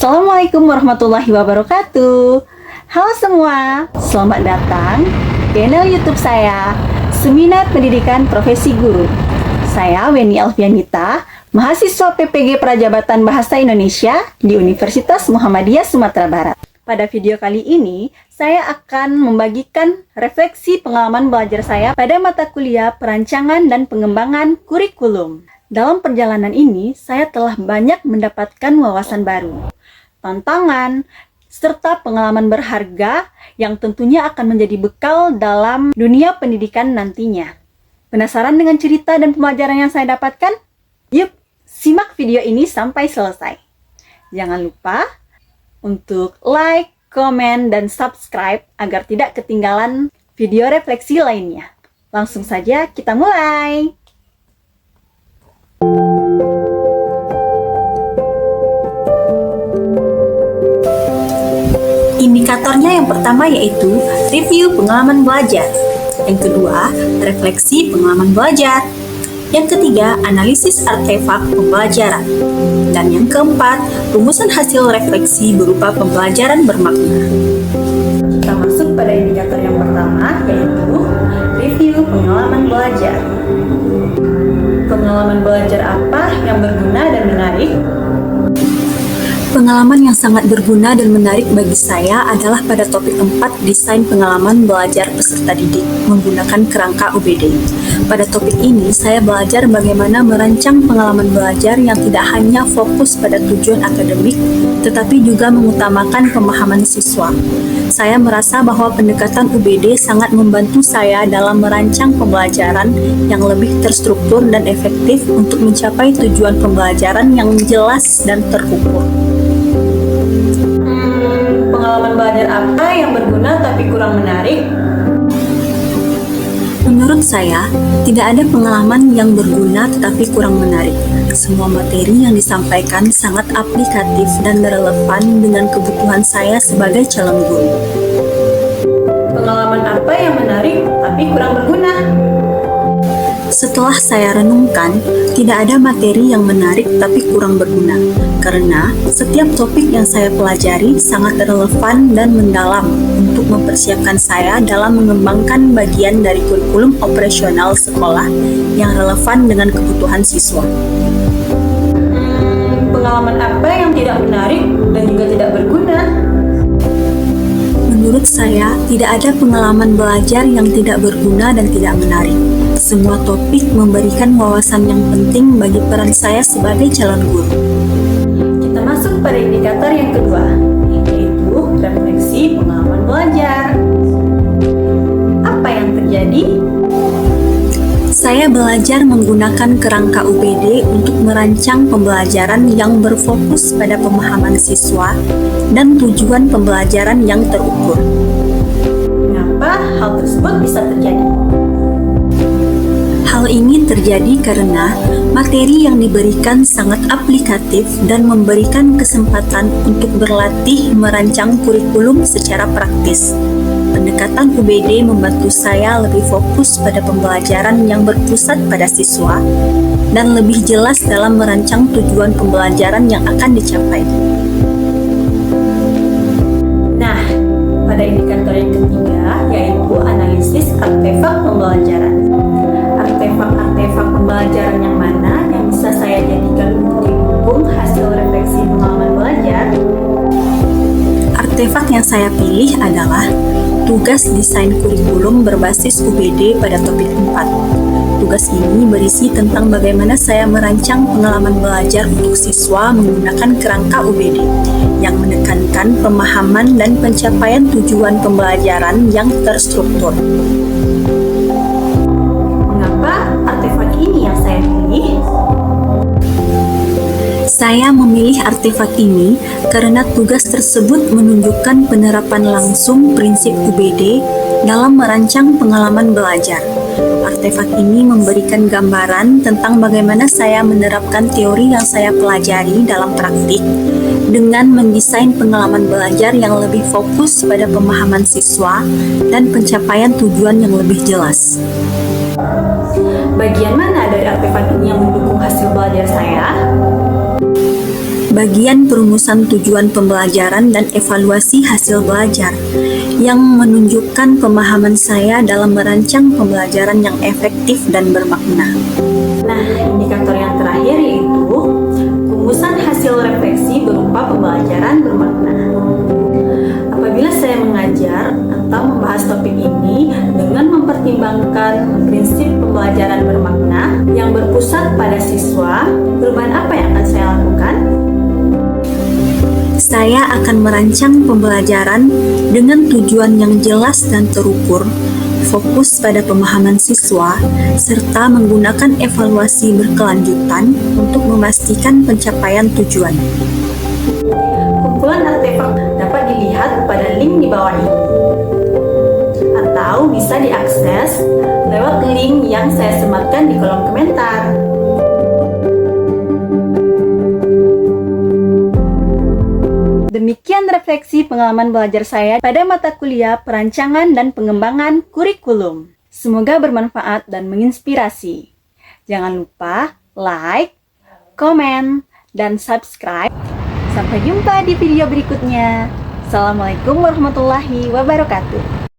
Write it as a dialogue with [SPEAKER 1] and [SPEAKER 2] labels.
[SPEAKER 1] Assalamualaikum warahmatullahi wabarakatuh. Halo semua, selamat datang ke channel YouTube saya, Seminar Pendidikan Profesi Guru. Saya Weni Alfianita, mahasiswa PPG Prajabatan Bahasa Indonesia di Universitas Muhammadiyah Sumatera Barat. Pada video kali ini, saya akan membagikan refleksi pengalaman belajar saya pada mata kuliah Perancangan dan Pengembangan Kurikulum. Dalam perjalanan ini, saya telah banyak mendapatkan wawasan baru, tantangan, serta pengalaman berharga yang tentunya akan menjadi bekal dalam dunia pendidikan nantinya. Penasaran dengan cerita dan pembelajaran yang saya dapatkan? Yuk, simak video ini sampai selesai. Jangan lupa untuk like, komen, dan subscribe agar tidak ketinggalan video refleksi lainnya. Langsung saja kita mulai! Indikatornya yang pertama yaitu review pengalaman belajar. Yang kedua, refleksi pengalaman belajar. Yang ketiga, analisis artefak pembelajaran. Dan yang keempat, rumusan hasil refleksi berupa pembelajaran bermakna. Kita masuk pada indikator yang pertama yaitu review pengalaman belajar. Pengalaman belajar apa yang berguna dan menarik? Pengalaman yang sangat berguna dan menarik bagi saya adalah pada topik 4 desain pengalaman belajar peserta didik menggunakan kerangka UBD. Pada topik ini, saya belajar bagaimana merancang pengalaman belajar yang tidak hanya fokus pada tujuan akademik, tetapi juga mengutamakan pemahaman siswa. Saya merasa bahwa pendekatan UBD sangat membantu saya dalam merancang pembelajaran yang lebih terstruktur dan efektif untuk mencapai tujuan pembelajaran yang jelas dan terukur. Pengalaman belajar apa yang berguna tapi kurang menarik? Menurut saya, tidak ada pengalaman yang berguna tetapi kurang menarik. Semua materi yang disampaikan sangat aplikatif dan relevan dengan kebutuhan saya sebagai calon guru. Pengalaman apa yang menarik tapi kurang berguna? Setelah saya renungkan, tidak ada materi yang menarik tapi kurang berguna, karena setiap topik yang saya pelajari sangat relevan dan mendalam untuk mempersiapkan saya dalam mengembangkan bagian dari kurikulum operasional sekolah yang relevan dengan kebutuhan siswa. Pengalaman apa yang tidak menarik dan juga tidak berguna? Menurut saya, tidak ada pengalaman belajar yang tidak berguna dan tidak menarik. Semua topik memberikan wawasan yang penting bagi peran saya sebagai calon guru. Kita masuk pada indikator yang kedua, yaitu refleksi pengalaman belajar. Apa yang terjadi? Saya belajar menggunakan kerangka UBD untuk merancang pembelajaran yang berfokus pada pemahaman siswa dan tujuan pembelajaran yang terukur. Mengapa hal tersebut bisa terjadi? Hal ini terjadi karena materi yang diberikan sangat aplikatif dan memberikan kesempatan untuk berlatih merancang kurikulum secara praktis. Pendekatan UBD membantu saya lebih fokus pada pembelajaran yang berpusat pada siswa dan lebih jelas dalam merancang tujuan pembelajaran yang akan dicapai. Nah, pada indikator yang ketiga yaitu analisis artefak pembelajaran. Artefak pembelajaran yang mana yang bisa saya jadikan untuk didukung hasil refleksi pengalaman belajar? Artefak yang saya pilih adalah tugas desain kurikulum berbasis UBD pada topik 4. Tugas ini berisi tentang bagaimana saya merancang pengalaman belajar untuk siswa menggunakan kerangka UBD yang menekankan pemahaman dan pencapaian tujuan pembelajaran yang terstruktur. Artefak ini yang saya pilih. Saya memilih artefak ini karena tugas tersebut menunjukkan penerapan langsung prinsip UBD dalam merancang pengalaman belajar. Artefak ini memberikan gambaran tentang bagaimana saya menerapkan teori yang saya pelajari dalam praktik dengan mendesain pengalaman belajar yang lebih fokus pada pemahaman siswa dan pencapaian tujuan yang lebih jelas. Bagian mana dari artefak ini yang mendukung hasil belajar saya?
[SPEAKER 2] bagian perumusan tujuan pembelajaran dan evaluasi hasil belajar yang menunjukkan pemahaman saya dalam merancang pembelajaran yang efektif dan bermakna.
[SPEAKER 1] Nah, indikator yang terakhir yaitu rumusan hasil refleksi berupa pembelajaran bermakna. Apabila saya mengajar atau membahas topik ini dengan mempertimbangkan prinsip pembelajaran bermakna yang berpusat pada siswa, perubahan apa yang akan saya lakukan?
[SPEAKER 2] Saya akan merancang pembelajaran dengan tujuan yang jelas dan terukur, fokus pada pemahaman siswa, serta menggunakan evaluasi berkelanjutan untuk memastikan pencapaian tujuan.
[SPEAKER 1] Kumpulan artefak dapat dilihat pada link di bawah ini, atau bisa diakses lewat link yang saya sematkan di kolom komentar. Demikian refleksi pengalaman belajar saya pada mata kuliah Perancangan dan Pengembangan Kurikulum. Semoga bermanfaat dan menginspirasi. Jangan lupa like, komen, dan subscribe. Sampai jumpa di video berikutnya. Assalamualaikum warahmatullahi wabarakatuh.